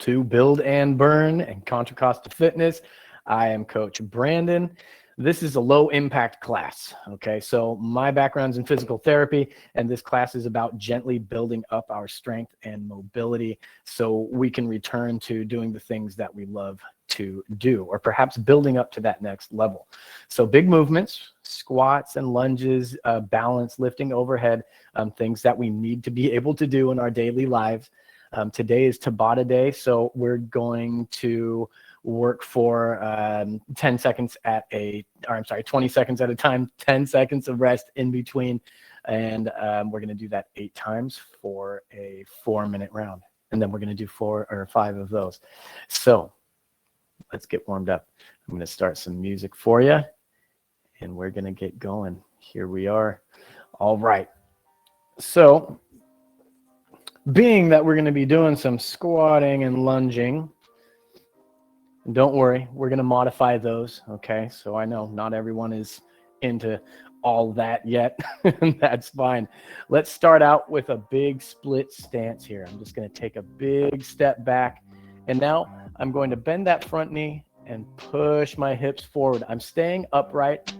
to Build and Burn and Contra Costa Fitness. I am Coach Brandon. This is a low impact class. Okay, so my background's in physical therapy, and this class is about gently building up our strength and mobility so we can return to doing the things that we love to do, or perhaps building up to that next level. So big movements, squats and lunges, balance, lifting overhead, things that we need to be able to do in our daily lives. Today is Tabata Day, so we're going to work for 20 seconds at a time, 10 seconds of rest in between. And we're going to do that 8 times for a 4-minute round. And then we're going to do 4 or 5 of those. So let's get warmed up. I'm going to start some music for you, and we're going to get going. Here we are. All right. So being that we're going to be doing some squatting and lunging, don't worry, we're going to modify those, okay? So I know not everyone is into all that yet, and that's fine. Let's start out with a big split stance here. I'm just going to take a big step back, and now I'm going to bend that front knee and push my hips forward. I'm staying upright,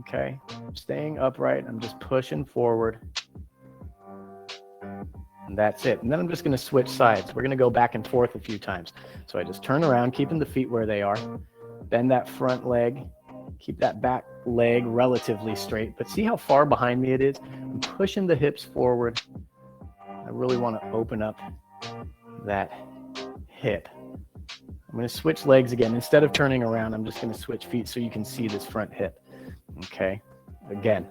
okay? I'm staying upright. I'm just pushing forward. And that's it. And then I'm just going to switch sides. We're going to go back and forth a few times. So I just turn around, keeping the feet where they are, bend that front leg, keep that back leg relatively straight, but see how far behind me it is? I'm pushing the hips forward. I really want to open up that hip. I'm going to switch legs again. Instead of turning around, I'm just going to switch feet so you can see this front hip. Okay. Again,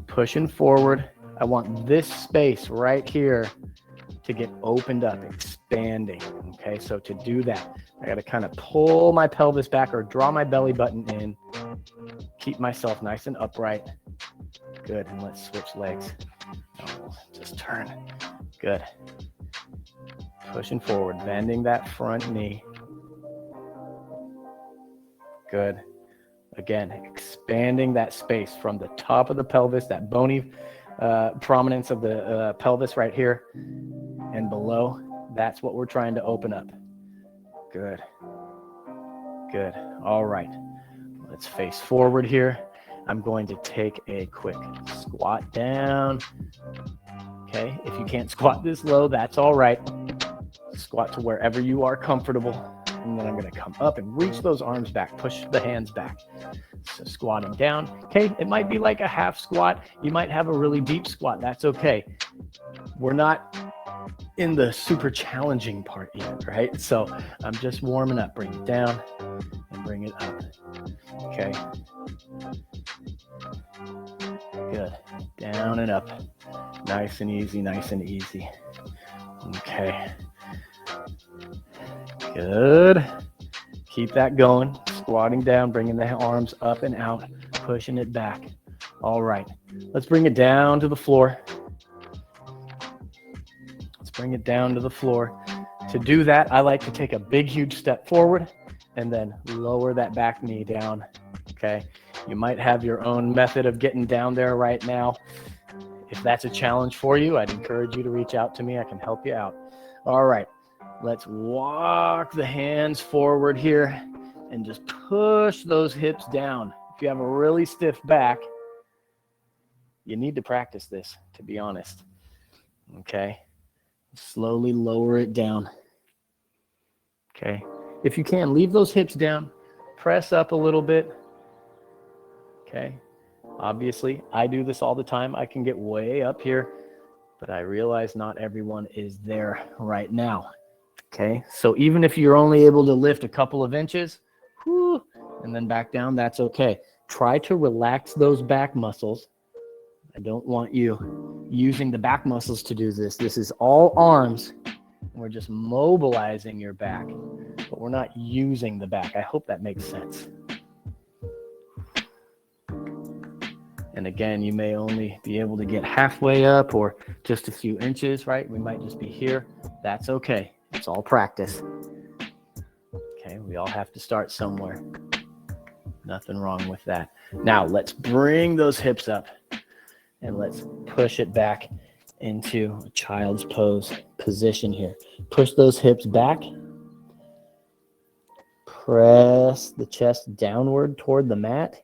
pushing forward. I want this space right here to get opened up, expanding. Okay, so to do that, I got to kind of pull my pelvis back or draw my belly button in, keep myself nice and upright. Good, and let's switch legs. Just turn. Good. Pushing forward, bending that front knee. Good. Again, expanding that space from the top of the pelvis, that bony prominence of the pelvis right here and below. That's what we're trying to open up. Good. Good. All right. Let's face forward here. I'm going to take a quick squat down. Okay. If you can't squat this low, that's all right. Squat to wherever you are comfortable. And then I'm going to come up and reach those arms back, push the hands back. So squatting down. Okay, it might be like a half squat. You might have a really deep squat. That's okay. We're not in the super challenging part yet, right? So I'm just warming up. Bring it down and bring it up. Okay. Good. Down and up. Nice and easy, nice and easy. Okay. Good. Keep that going. Squatting down, bringing the arms up and out, pushing it back. All right. Let's bring it down to the floor. Let's bring it down to the floor. To do that, I like to take a big, huge step forward and then lower that back knee down. Okay. You might have your own method of getting down there right now. If that's a challenge for you, I'd encourage you to reach out to me. I can help you out. All right. Let's walk the hands forward here and just push those hips down. If you have a really stiff back, you need to practice this, to be honest. Okay. Slowly lower it down. Okay. If you can, leave those hips down. Press up a little bit. Okay. Obviously, I do this all the time. I can get way up here, but I realize not everyone is there right now. Okay, so even if you're only able to lift a couple of inches, and then back down, that's okay. Try to relax those back muscles. I don't want you using the back muscles to do this. This is all arms. We're just mobilizing your back, but we're not using the back. I hope that makes sense. And again, you may only be able to get halfway up or just a few inches, right? We might just be here. That's okay. It's all practice. Okay, we all have to start somewhere. Nothing wrong with that. Now, let's bring those hips up and let's push it back into a child's pose position here. Push those hips back Press the chest downward toward the mat.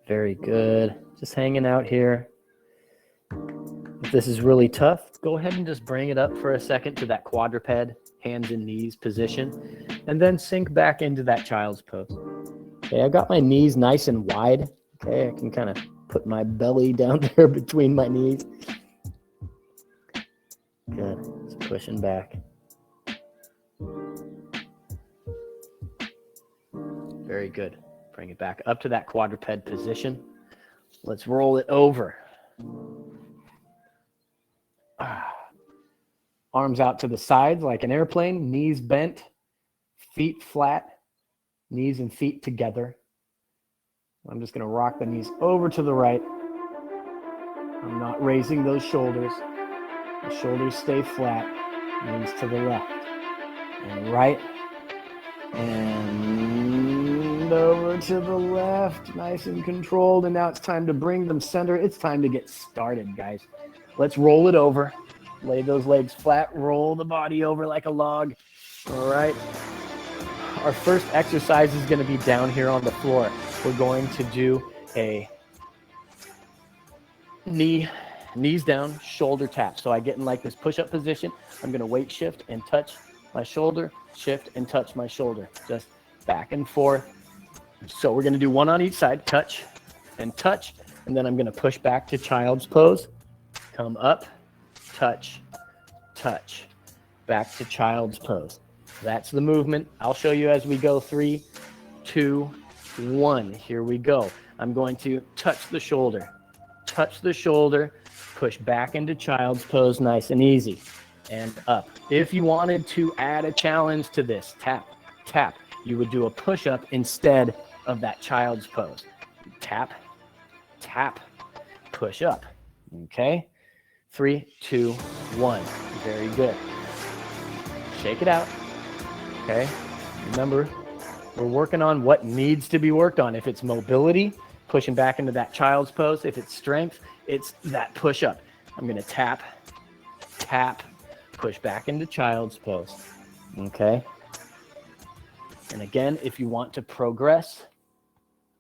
Very good. Just hanging out here. If this is really tough, go ahead and just bring it up for a second to that quadruped, hands and knees position, and then sink back into that child's pose. Okay, I got my knees nice and wide. Okay, I can kind of put my belly down there between my knees. Good. Just pushing back. Very good. Bring it back up to that quadruped position. Let's roll it over. Arms out to the sides like an airplane, knees bent, feet flat, knees and feet together. I'm just going to rock the knees over to the right. I'm not raising those shoulders. The shoulders stay flat, knees to the left and right, and over to the left, nice and controlled. And now it's time to bring them center. It's time to get started, guys. Let's roll it over. Lay those legs flat, roll the body over like a log. All right. Our first exercise is going to be down here on the floor. We're going to do a knees down, shoulder tap. So I get in like this push-up position. I'm going to weight shift and touch my shoulder, shift and touch my shoulder. Just back and forth. So we're going to do one on each side, touch and touch. And then I'm going to push back to child's pose. Come up, touch, touch, back to child's pose. That's the movement. I'll show you as we go. 3, 2, 1. Here we go. I'm going to touch the shoulder, push back into child's pose, nice and easy, and up. If you wanted to add a challenge to this, tap, tap, you would do a push-up instead of that child's pose. Tap, tap, push up. Okay? 3, 2, 1. Very good. Shake it out. Okay? Remember, we're working on what needs to be worked on. If it's mobility, pushing back into that child's pose. If it's strength, it's that push up. I'm going to tap, tap, push back into child's pose. Okay? And again, if you want to progress,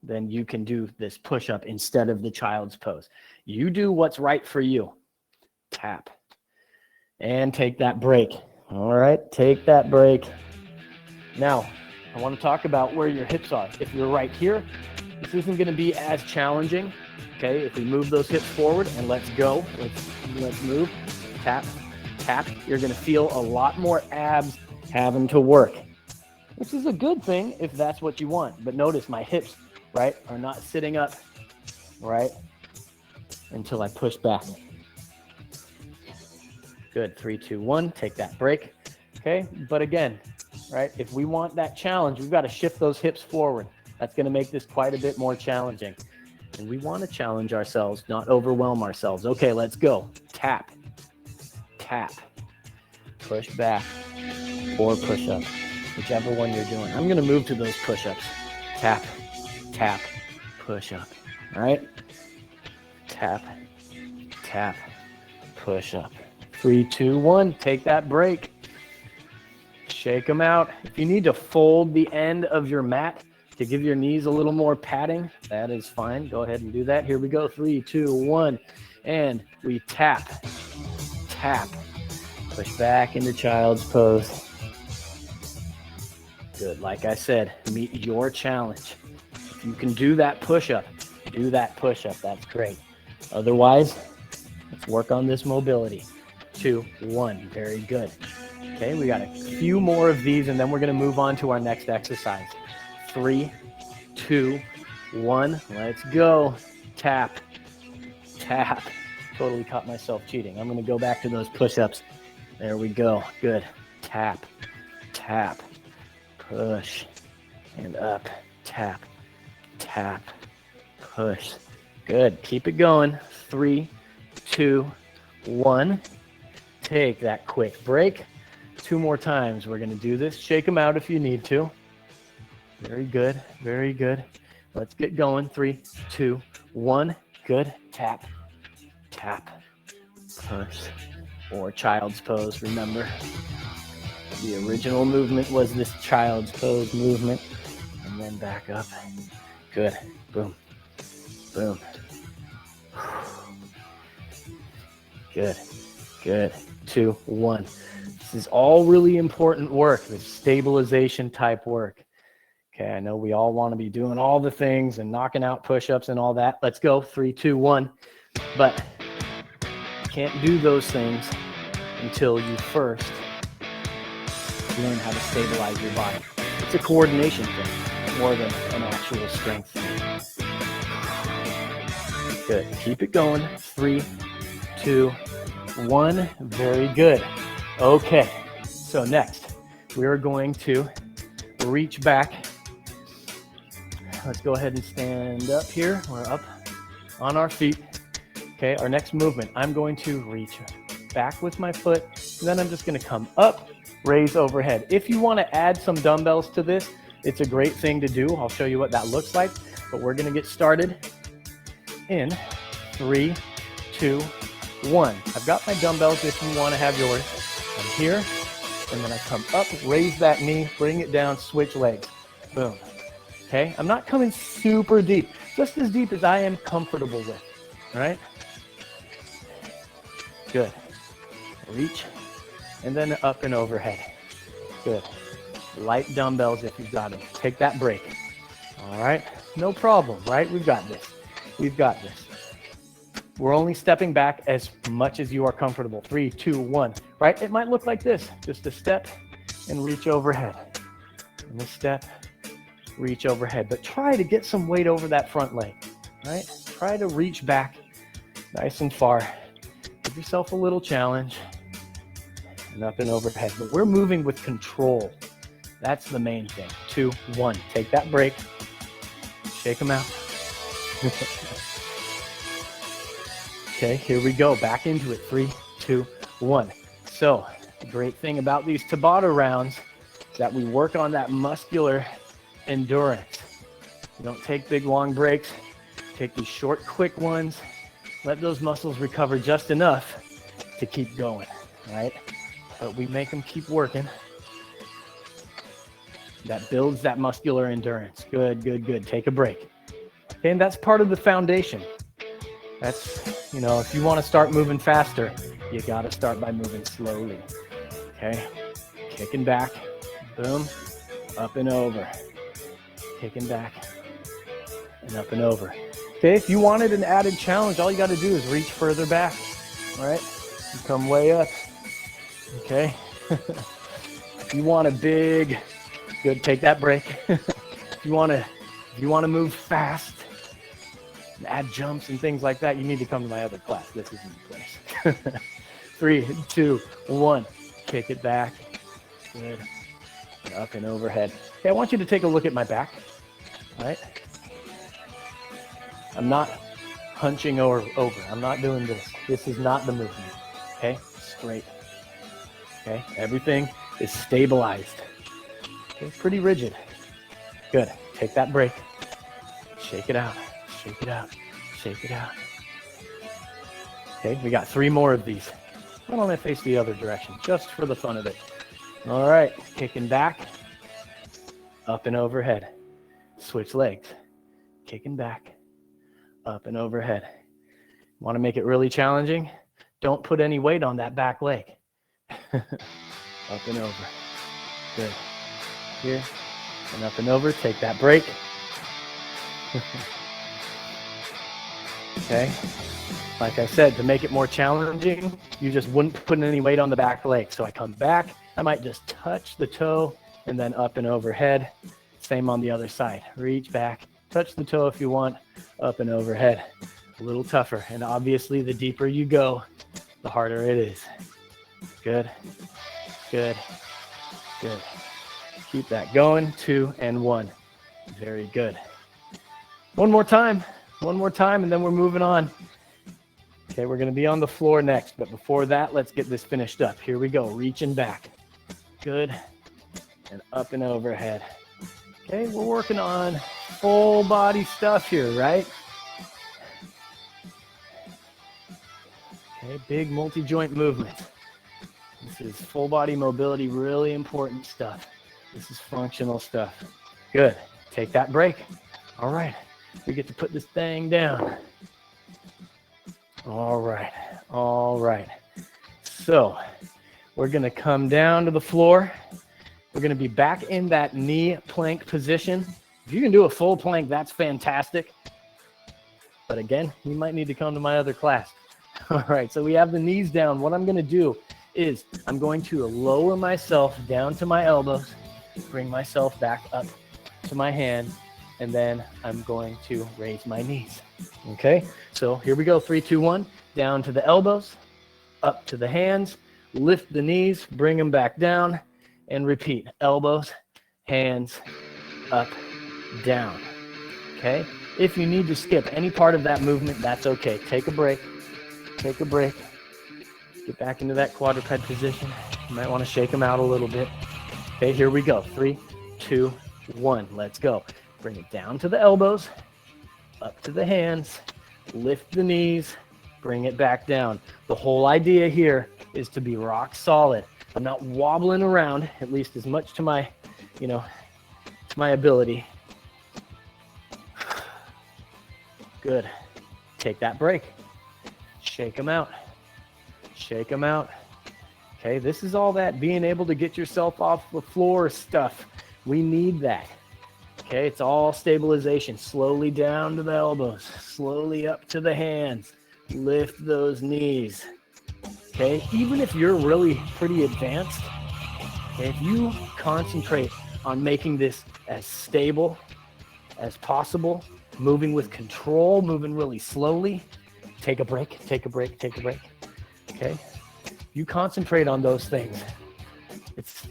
then you can do this push up instead of the child's pose. You do what's right for you. Tap. And take that break. All right, take that break. Now, I want to talk about where your hips are. If you're right here, this isn't going to be as challenging. Okay, if we move those hips forward and let's go, let's move, tap, tap, you're going to feel a lot more abs having to work, which is a good thing if that's what you want. But notice my hips, right, are not sitting up, right, until I push back. Good. 3, 2, 1. Take that break. Okay. But again, right, if we want that challenge, we've got to shift those hips forward. That's going to make this quite a bit more challenging. And we want to challenge ourselves, not overwhelm ourselves. Okay, let's go. Tap, tap, push back, or push up, whichever one you're doing. I'm going to move to those push-ups. Tap, tap, push up. All right. Tap, tap, push up. 3, 2, 1. Take that break. Shake them out. If you need to fold the end of your mat to give your knees a little more padding, that is fine. Go ahead and do that. Here we go. 3, 2, 1. And we tap, tap, push back into child's pose. Good. Like I said, meet your challenge. If you can do that push-up, do that push-up. That's great. Otherwise, let's work on this mobility. 2, 1. Very good. Okay, we got a few more of these, and then we're going to move on to our next exercise. 3, 2, 1. Let's go. Tap, tap. Totally caught myself cheating. I'm going to go back to those push-ups. There we go. Good. Tap, tap, push, and up. Tap, tap, push. Good. Keep it going. 3, 2, 1. Take that quick break. 2 more times. We're going to do this. Shake them out if you need to. Very good. Very good. Let's get going. 3, 2, 1. Good. Tap, tap, push, or child's pose. Remember. The original movement was this child's pose movement. And then back up. Good. Boom. Boom. Good. Good. 2, 1. This is all really important work, this stabilization type work. Okay, I know we all want to be doing all the things and knocking out push-ups and all that. Let's go. 3, 2, 1. But you can't do those things until you first learn how to stabilize your body. It's a coordination thing more than an actual strength thing. Good. Keep it going. 3, 2, 1. Very good. Okay. So next, we are going to reach back. Let's go ahead and stand up here. We're up on our feet. Okay. Our next movement, I'm going to reach back with my foot. And then I'm just going to come up, raise overhead. If you want to add some dumbbells to this, it's a great thing to do. I'll show you what that looks like. But we're going to get started in 3, 2, 1. I've got my dumbbells if you want to have yours. I'm here, and then I come up, raise that knee, bring it down, switch legs. Boom. Okay, I'm not coming super deep, just as deep as I am comfortable with. All right? Good. Reach, and then up and overhead. Good. Light dumbbells if you've got them. Take that break. All right? No problem, right? We've got this. We've got this. We're only stepping back as much as you are comfortable. 3, 2, 1, right? It might look like this, just a step and reach overhead. And a step, reach overhead. But try to get some weight over that front leg, right? Try to reach back nice and far. Give yourself a little challenge and up and overhead. But we're moving with control. That's the main thing. 2, 1, take that break. Shake them out. Okay, here we go. Back into it. 3, 2, 1. So the great thing about these Tabata rounds is that we work on that muscular endurance. You don't take big, long breaks. Take these short, quick ones. Let those muscles recover just enough to keep going, right? But we make them keep working. That builds that muscular endurance. Good, good, good. Take a break. Okay, and that's part of the foundation. That's, you know, if you want to start moving faster, you got to start by moving slowly. Okay, kicking back, boom, up and over. Kicking back and up and over. Okay, if you wanted an added challenge, all you got to do is reach further back, all right? You come way up, okay? If you want a big, good, take that break. If you want to move fast, and add jumps and things like that, you need to come to my other class. This isn't the place. 3, 2, 1. Kick it back. Good. And up and overhead. Okay, I want you to take a look at my back. All right? I'm not hunching over. I'm not doing this. This is not the movement. Okay? Straight. Okay? Everything is stabilized. Okay? Pretty rigid. Good. Take that break. Shake it out. Shake it out. Shake it out. Okay, we got 3 more of these. Why don't I face the other direction, just for the fun of it? All right, kicking back, up and overhead. Switch legs. Kicking back, up and overhead. Want to make it really challenging? Don't put any weight on that back leg. Up and over. Good. Here, and up and over. Take that break. Okay, like I said, to make it more challenging, you just wouldn't put any weight on the back leg. So I come back, I might just touch the toe and then up and overhead. Same on the other side. Reach back, touch the toe if you want, up and overhead. A little tougher. And obviously, the deeper you go, the harder it is. Good, good, good. Keep that going. 2 and 1. Very good. One more time, and then we're moving on. Okay, we're going to be on the floor next, but before that, let's get this finished up. Here we go, reaching back. Good, and up and overhead. Okay, we're working on full body stuff here, right? Okay, big multi-joint movement. This is full body mobility, really important stuff. This is functional stuff. Good. Take that break. All right. We get to put this thing down. All right. All right. So we're going to come down to the floor. We're going to be back in that knee plank position. If you can do a full plank, that's fantastic. But again, you might need to come to my other class. All right, so we have the knees down. What I'm going to do is I'm going to lower myself down to my elbows, bring myself back up to my hands, and then I'm going to raise my knees. Okay, so here we go. 3, 2, 1. Down to the elbows, up to the hands, lift the knees, bring them back down, and repeat. Elbows, hands, up, down. Okay, if you need to skip any part of that movement, that's okay. Take a break. Take a break. Get back into that quadruped position. You might want to shake them out a little bit. Okay, here we go. 3, 2, 1. Let's go. Bring it down to the elbows, up to the hands, lift the knees, bring it back down. The whole idea here is to be rock solid. I'm not wobbling around, at least as much to my, to my ability. Good. Take that break. Shake them out. Shake them out. Okay, this is all that being able to get yourself off the floor stuff. We need that. Okay, it's all stabilization. Slowly down to the elbows. Slowly up to the hands. Lift those knees. Okay, even if you're really pretty advanced, okay, if you concentrate on making this as stable as possible, moving with control, moving really slowly, take a break, take a break, take a break. Okay, you concentrate on those things.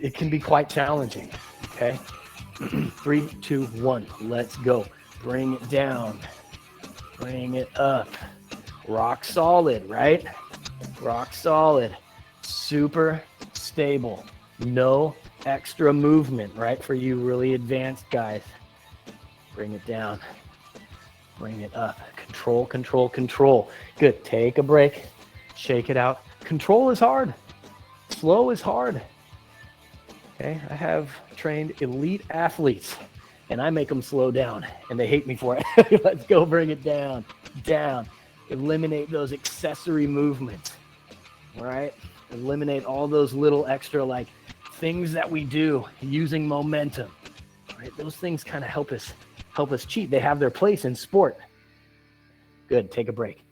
It can be quite challenging. Okay, 3, 2, 1. Let's go. Bring it down. Bring it up. Rock solid, right? Rock solid. Super stable. No extra movement, right? For you really advanced guys. Bring it down. Bring it up. Control, control, control. Good. Take a break. Shake it out. Control is hard. Slow is hard. Okay, I have trained elite athletes, and I make them slow down, and they hate me for it. Let's go. Bring it down. Down. Eliminate those accessory movements. All right? Eliminate all those little extra, things that we do using momentum. All right? Those things kind of help us cheat. They have their place in sport. Good. Take a break.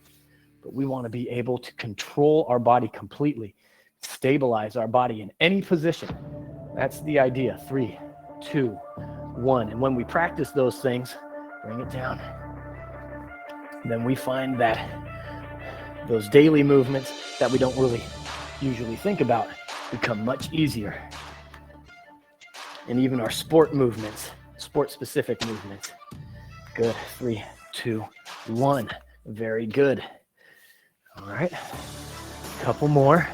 But we want to be able to control our body completely, stabilize our body in any position. That's the idea. 3, 2, 1. And when we practice those things, bring it down. Then we find that those daily movements that we don't really usually think about become much easier. And even our sport movements, sport-specific movements. Good. 3, 2, 1. Very good. All right. Couple more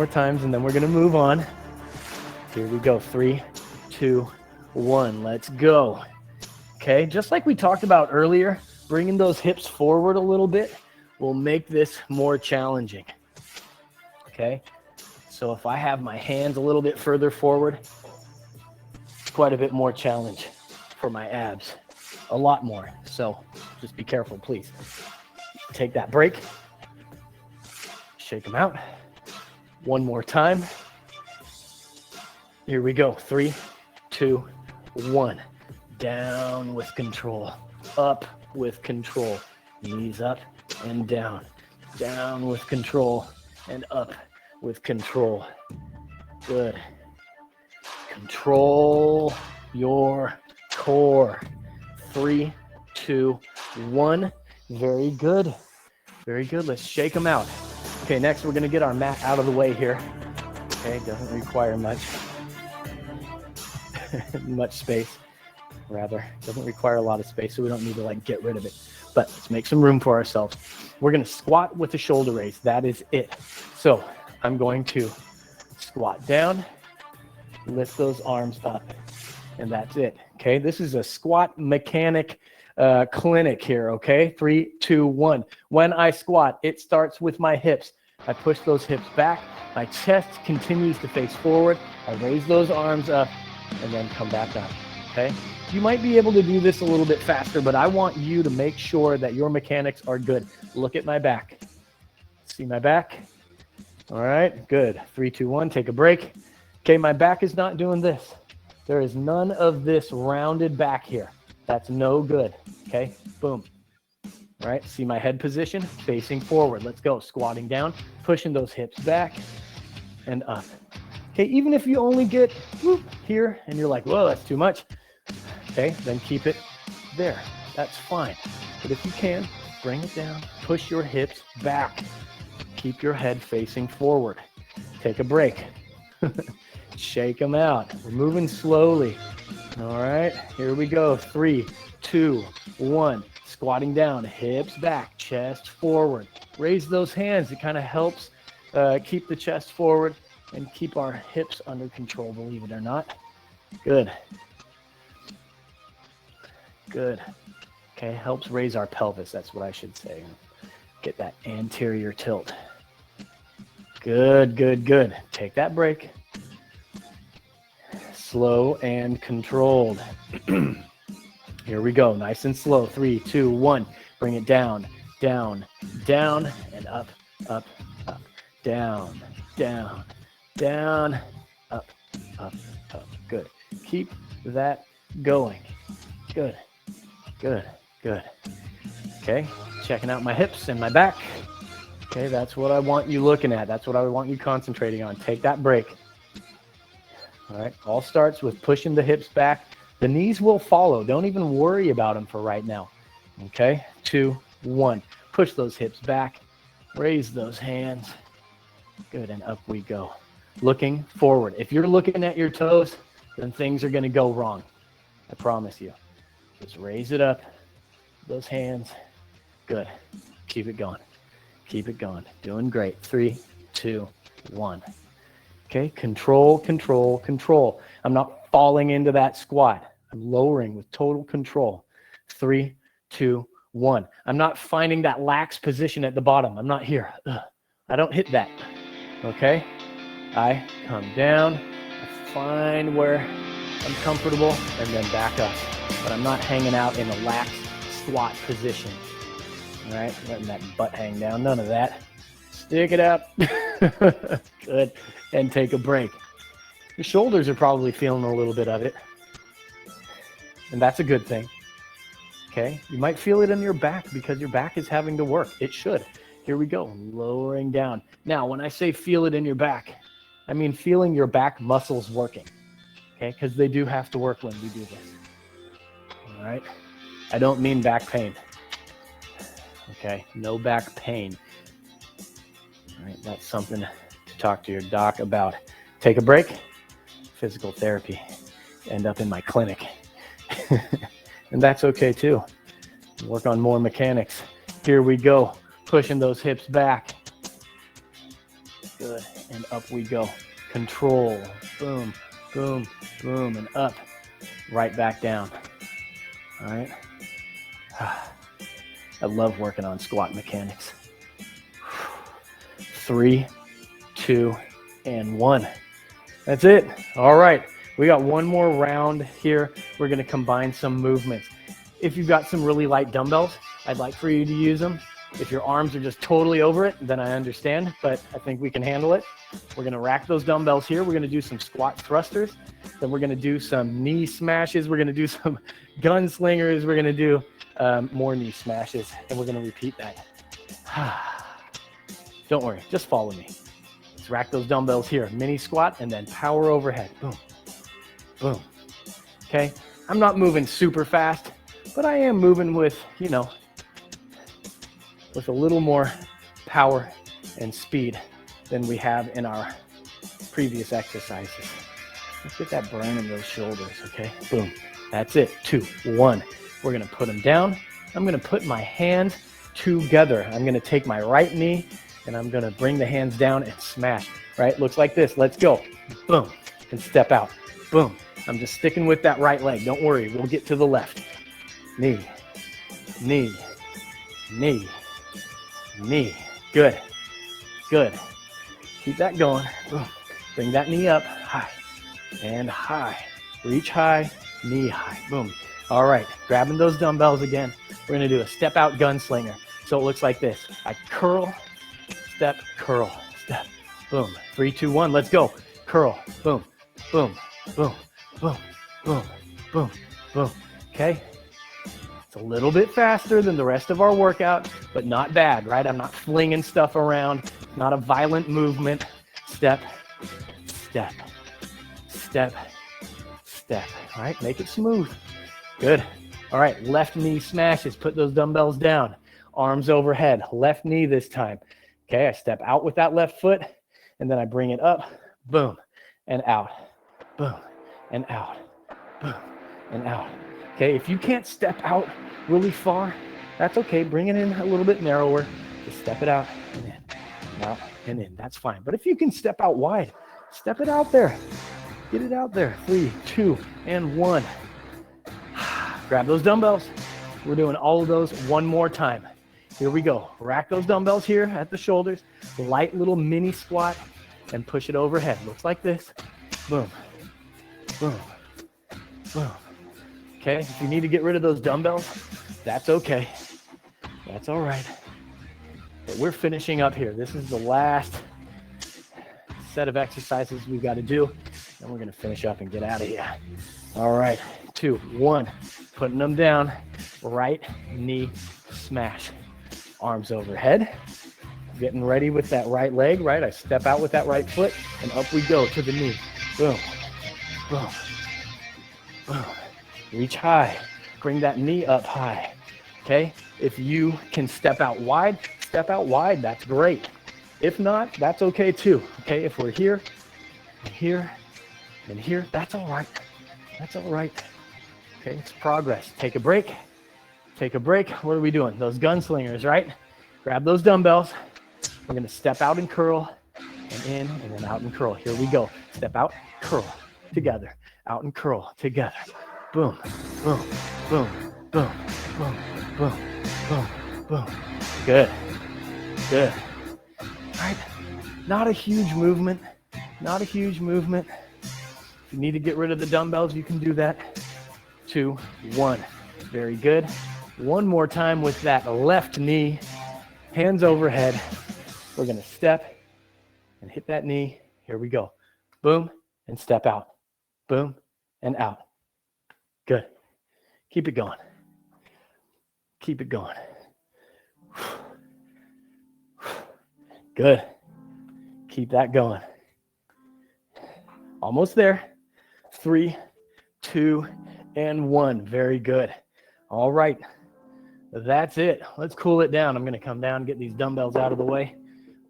times, and then we're going to move on. Here we go. 3, 2, 1. Let's go. Okay. Just like we talked about earlier, bringing those hips forward a little bit will make this more challenging. Okay. So if I have my hands a little bit further forward, it's quite a bit more challenge for my abs. A lot more. So just be careful, please. Take that break. Shake them out. One more time. Here we go. 3, 2, 1. Down with control. Up with control. Knees up and down. Down with control and up with control. Good. Control your core. 3, 2, 1. Very good. Very good. Let's shake them out. Okay, next we're going to get our mat out of the way here. Okay, doesn't require much space, rather. Doesn't require a lot of space, so we don't need to get rid of it. But let's make some room for ourselves. We're going to squat with the shoulder raise. That is it. So I'm going to squat down, lift those arms up, and that's it. Okay, this is a squat mechanic clinic here. Okay, 3, 2, 1. When I squat, it starts with my hips. I push those hips back, My chest continues to face forward. I raise those arms up and then come back up, okay? You might be able to do this a little bit faster, but I want you to make sure that your mechanics are good. Look at my back. See my back? All right, good. 3, 2, 1, take a break. Okay, my back is not doing this. There is none of this rounded back here. That's no good, okay? Boom. All right, see my head position? Facing forward. Let's go. Squatting down, pushing those hips back and up. Okay, even if you only get here and you're like, whoa, that's too much. Okay, then keep it there. That's fine. But if you can, bring it down, push your hips back. Keep your head facing forward. Take a break. Shake them out. We're moving slowly. All right, here we go. 3, 2, 1. Squatting down, hips back, chest forward. Raise those hands. It kind of helps keep the chest forward and keep our hips under control, believe it or not. Good. Good. Okay, helps raise our pelvis. That's what I should say. Get that anterior tilt. Good, good, good. Take that break. Slow and controlled. Here we go. Nice and slow. 3, 2, 1. Bring it down, down, down, and up, up, up. Down, down, down, up, up, up. Good. Keep that going. Good, good, good. Okay, checking out my hips and my back. Okay, that's what I want you looking at. That's what I want you concentrating on. Take that break. All right, all starts with pushing the hips back. The knees will follow. Don't even worry about them for right now. Okay, 2, 1. Push those hips back. Raise those hands. Good, and up we go. Looking forward. If you're looking at your toes, then things are going to go wrong. I promise you. Just raise it up. Those hands. Good. Keep it going. Keep it going. Doing great. 3, 2, 1. Okay, control, control, control. I'm not falling into that squat. I'm lowering with total control. 3, 2, 1. I'm not finding that lax position at the bottom. I'm not here. I don't hit that. Okay? I come down, I find where I'm comfortable, and then back up. But I'm not hanging out in a lax squat position. All right? Letting that butt hang down. None of that. Stick it up. Good. And take a break. Your shoulders are probably feeling a little bit of it. And that's a good thing. Okay? You might feel it in your back because your back is having to work. It should. Here we go. Lowering down. Now, when I say feel it in your back, I mean feeling your back muscles working. Okay? Because they do have to work when we do this. All right? I don't mean back pain. Okay? No back pain. All right? That's something to talk to your doc about. Take a break. Physical therapy. End up in my clinic. And that's okay too. Work on more mechanics. Here we go. Pushing those hips back. Good. And up we go. Control. Boom, boom, boom, and up. Right back down. All right. I love working on squat mechanics. 3, 2, and 1. That's it. All right. We got one more round here. We're going to combine some movements. If you've got some really light dumbbells, I'd like for you to use them. If your arms are just totally over it, then I understand, but I think we can handle it. We're going to rack those dumbbells here. We're going to do some squat thrusters. Then we're going to do some knee smashes. We're going to do some gunslingers. We're going to do more knee smashes, and we're going to repeat that. Don't worry. Just follow me. Let's rack those dumbbells here. Mini squat and then power overhead. Boom. Boom. Okay. I'm not moving super fast, but I am moving with, with a little more power and speed than we have in our previous exercises. Let's get that burn in those shoulders. Okay. Boom. That's it. 2, 1. We're going to put them down. I'm going to put my hands together. I'm going to take my right knee and I'm going to bring the hands down and smash. Right? Looks like this. Let's go. Boom. And step out. Boom. I'm just sticking with that right leg. Don't worry. We'll get to the left. Knee, knee, knee, knee. Good. Good. Keep that going. Boom. Bring that knee up, high, and high. Reach high, knee high. Boom. All right, grabbing those dumbbells again. We're gonna do a step out gunslinger. So it looks like this. I curl, step, boom. 3, 2, 1, let's go. Curl, boom, boom, boom, boom, boom, boom, boom. Okay? It's a little bit faster than the rest of our workout, but not bad, right? I'm not flinging stuff around, not a violent movement. Step, step, step, step. All right, make it smooth. Good. All right, left knee smashes. Put those dumbbells down. Arms overhead. Left knee this time. Okay, I step out with that left foot, and then I bring it up. Boom, and out. Boom, and out. Boom, and out. Okay, if you can't step out really far, that's okay. Bring it in a little bit narrower. Just step it out and in, and out and in. That's fine. But if you can step out wide, step it out there. Get it out there. 3, 2, and 1. Grab those dumbbells. We're doing all of those one more time. Here we go. Rack those dumbbells here at the shoulders. Light little mini squat and push it overhead. Looks like this. Boom, boom, boom. Okay, if you need to get rid of those dumbbells, that's okay. That's all right. But we're finishing up here. This is the last set of exercises we've got to do. And we're going to finish up and get out of here. All right, 2, 1. Putting them down. Right knee smash. Arms overhead. Getting ready with that right leg, right? I step out with that right foot, and up we go to the knee. Boom, boom, boom. Reach high. Bring that knee up high. Okay? If you can step out wide, that's great. If not, that's okay too. Okay? If we're here, and here, and here, that's all right. That's all right. Okay? It's progress. Take a break. Take a break. What are we doing? Those gunslingers, right? Grab those dumbbells. We're going to step out and curl, and in, and then out and curl. Here we go. Step out, curl, together. Out and curl, together. Boom, boom, boom, boom, boom, boom, boom, boom. Good, good. All right, not a huge movement, not a huge movement. If you need to get rid of the dumbbells, you can do that. 2, 1. Very good. One more time with that left knee, hands overhead. We're gonna step and hit that knee. Here we go. Boom, and step out. Boom, and out. Good. Keep it going. Keep it going. Good. Keep that going. Almost there. 3, 2, and 1. Very good. All right. That's it. Let's cool it down. I'm going to come down and get these dumbbells out of the way.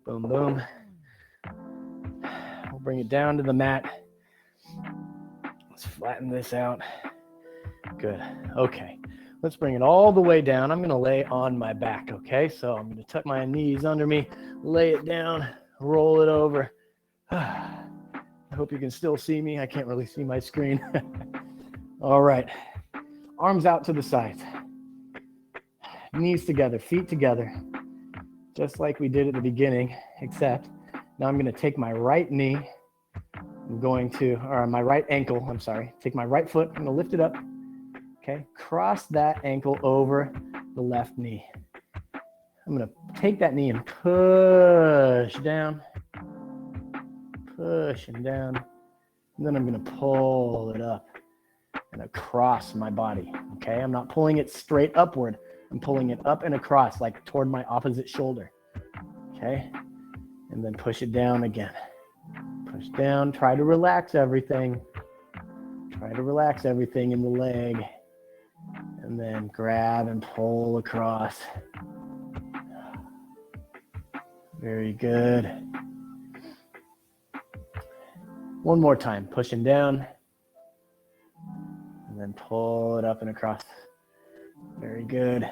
Boom, boom. We'll bring it down to the mat. Let's flatten this out. Good. Okay. Let's bring it all the way down. I'm going to lay on my back, okay? So I'm going to tuck my knees under me, lay it down, roll it over. I hope you can still see me. I can't really see my screen. All right. Arms out to the sides. Knees together, feet together, just like we did at the beginning, except now I'm going to take my right knee. My right ankle, I'm sorry. Take my right foot. I'm going to lift it up. Okay. Cross that ankle over the left knee. I'm going to take that knee and push down, push and down. And then I'm going to pull it up and across my body. Okay. I'm not pulling it straight upward. I'm pulling it up and across, like toward my opposite shoulder. Okay. And then push it down again. Push down. Try to relax everything. Try to relax everything in the leg. And then grab and pull across. Very good. One more time. Pushing down. And then pull it up and across. Very good.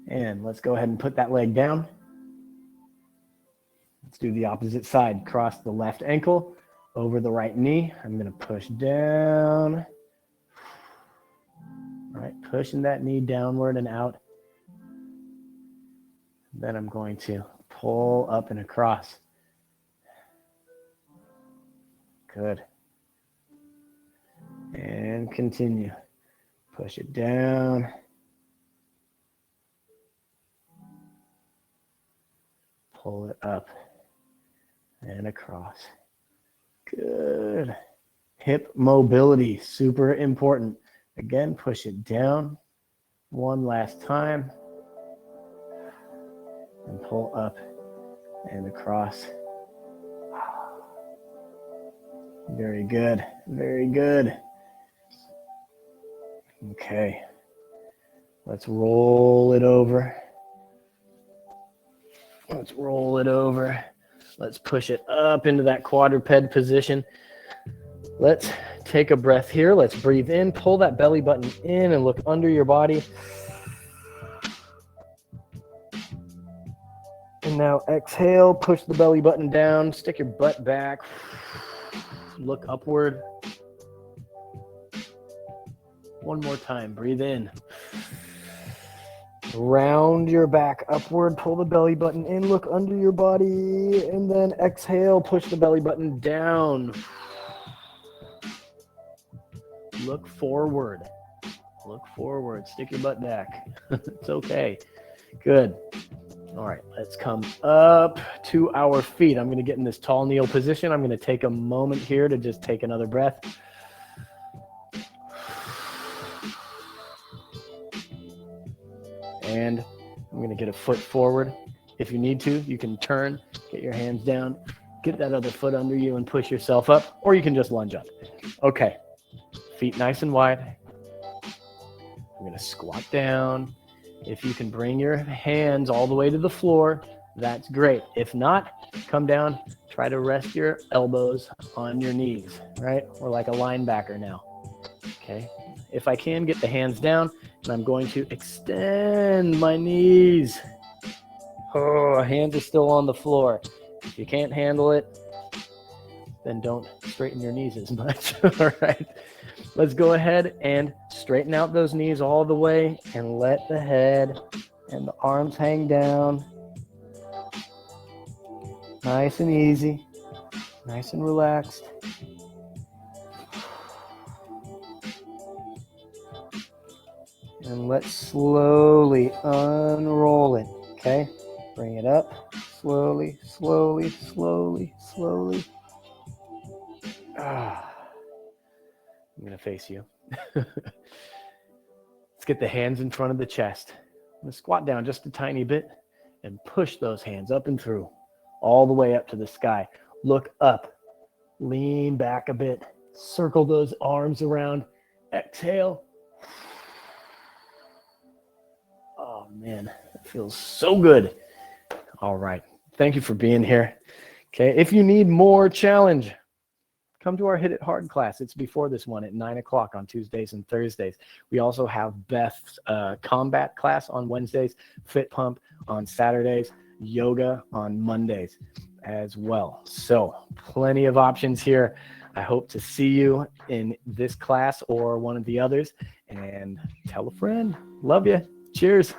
And let's go ahead and put that leg down. Let's do the opposite side. Cross the left ankle over the right knee. I'm going to push down. All right, pushing that knee downward and out. Then I'm going to Pull up and across. Good. And continue. Push it down. Pull it up and across. Good. Hip mobility, super important. Again, push it down. One last time. And pull up and across. Very good. Very good. Okay. Let's roll it over. Let's roll it over. Let's push it up into that quadruped position. Let's take a breath here. Let's breathe in. Pull that belly button in and look under your body. And now exhale, push the belly button down, stick your butt back, look upward. One more time, breathe in. Round your back upward, pull the belly button in, look under your body, and then exhale, push the belly button down. Look forward. Look forward, stick your butt back. It's okay. Good. All right, let's come up to our feet. I'm going to get in this tall kneel position. I'm going to take a moment here to just take another breath. And I'm going to get a foot forward. If you need to, you can turn, get your hands down, get that other foot under you and push yourself up, or you can just lunge up. Okay, feet nice and wide. I'm going to squat down. If you can bring your hands all the way to the floor, that's great. If not, come down, try to rest your elbows on your knees, right? We're like a linebacker now, okay? If I can, get the hands down, and I'm going to extend my knees. Oh, hands are still on the floor. If you can't handle it, then don't straighten your knees as much, all right? Let's go ahead and straighten out those knees all the way and let the head and the arms hang down. Nice and easy, nice and relaxed. And let's slowly unroll it, okay? Bring it up, slowly, slowly, slowly, slowly. I'm going to face you. Let's get the hands in front of the chest. I'm going to squat down just a tiny bit and push those hands up and through, all the way up to the sky. Look up, lean back a bit, circle those arms around, exhale. Oh man, that feels so good. All right, thank you for being here. Okay, if you need more challenge, come to our Hit It Hard class. It's before this one at 9 o'clock on Tuesdays and Thursdays. We also have Beth's combat class on Wednesdays, Fit Pump on Saturdays, yoga on Mondays as well. So plenty of options here. I hope to see you in this class or one of the others. And tell a friend. Love you. Cheers.